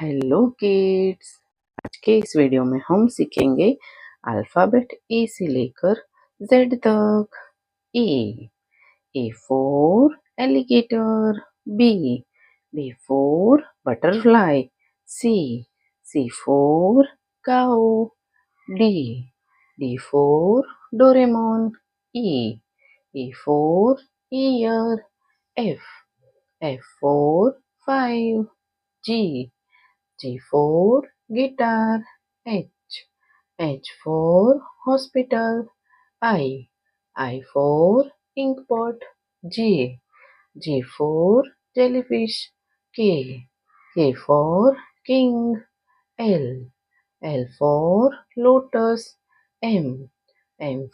Hello kids. आज के इस वीडियो में हम सीखेंगे अल्फ़ाबेट ए से लेकर जेड तक। A for alligator. B for butterfly. C for cow. D for Doraemon. E for ear. F for five. G for guitar. H for hospital. I for inkpot. G for jellyfish. K for king. L for lotus. M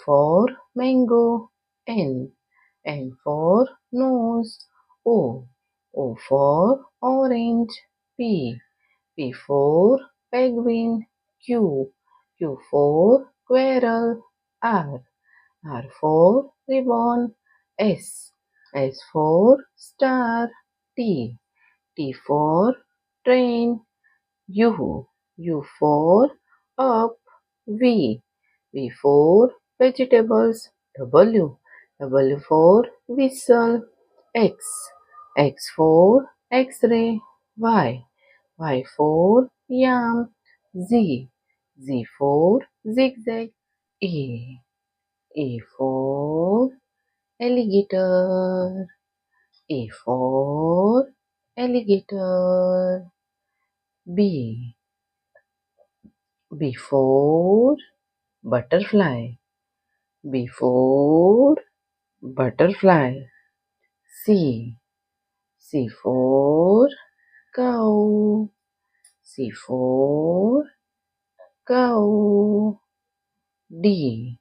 for mango. N for nose. O for orange. P for penguin. Q for squirrel. R for ribbon. S for star. T for train. U for up. V for vegetables. W for whistle. X for X-ray. Y for yam. Z for zigzag. A for alligator. A for alligator. B for butterfly. B for butterfly. C for cow. C for cow. D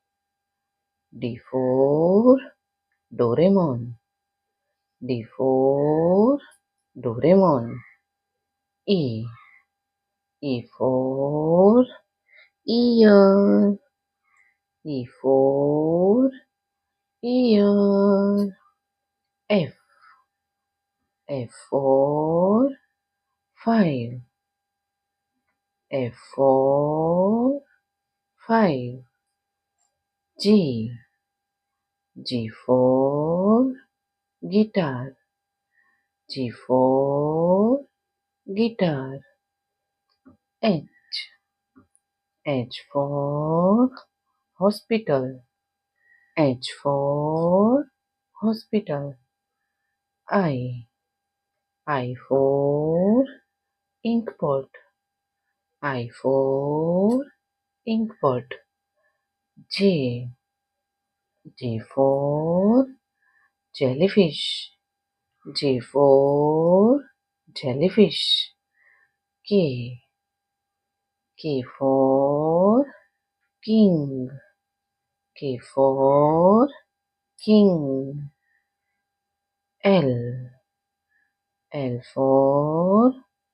for Doraemon. D for Doraemon. E for ear. E for ear. F for five. F for five. G for guitar. G for guitar. H for hospital. H for hospital. I for inkpot. I for inkpot. J for jellyfish. J for jellyfish. K for king. K for king. L for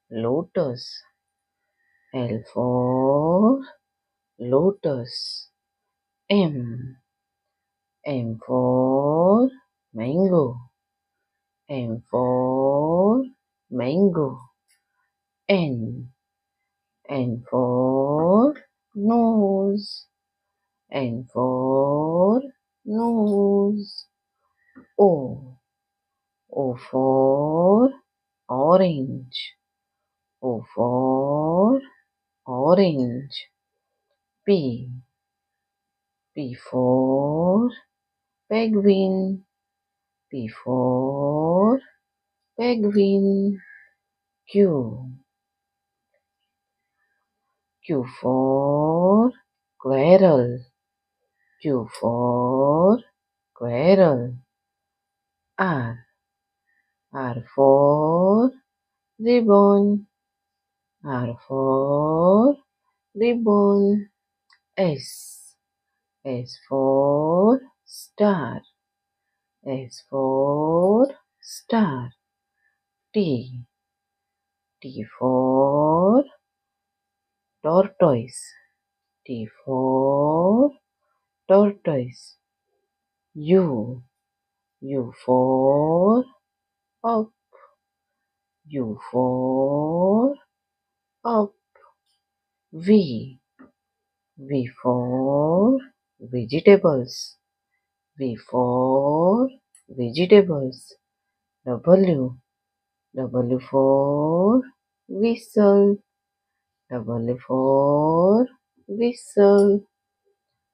lotus. L for lotus. M for mango. M for mango. N for nose. N for nose. O for orange. O for orange. P for penguin. P for penguin. Q for squirrel. Q for squirrel. R for ribbon. R for ribbon. S for star. S for star. T for tortoise. T for tortoise. U for up. U for up. V. V for vegetables. V for vegetables. W. W for whistle. W for whistle.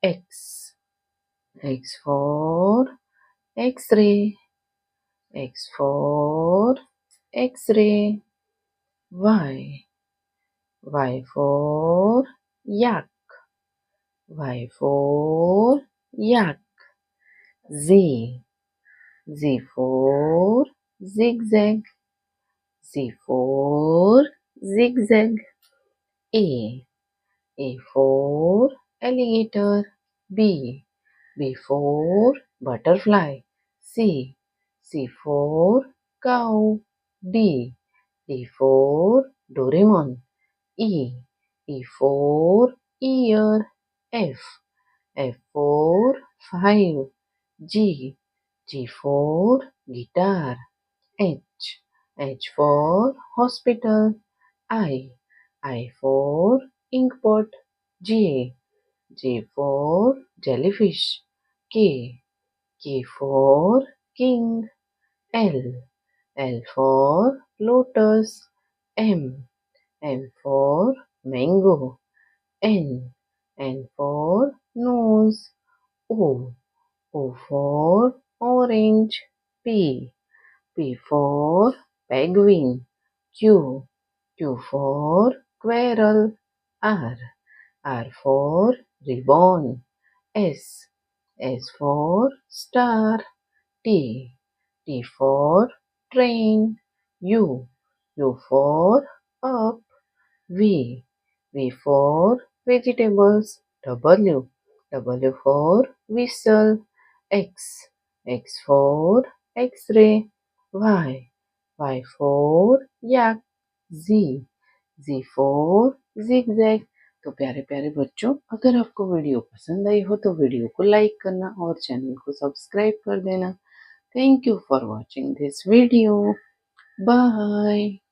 X. X for X-ray. X for X-ray. Y. Y for yak. Y for yak. Z. Z for zigzag. Z for zigzag. A. A for alligator. B. B for butterfly. C. C for cow. D. D for Doraemon. E. E for ear. F. F for 5. G. G for guitar. H. H for hospital. I. I for inkpot. J. J for jellyfish. K. K for king. L. L for lotus. M. M for mango. N. N for nose. O. O for orange. P. P for penguin. Q. Q for squirrel. R. R for ribbon. S. S for star. T. T for train. U. U for up. V. V for vegetables. W. W for whistle. X. X for X-ray. Y. Y for yak. Z. Z for zigzag। तो प्यारे प्यारे बच्चों, अगर आपको video पसंद आई हो तो video को लाइक करना और चैनल को सब्सक्राइब कर देना। Thank you for watching this video. Bye.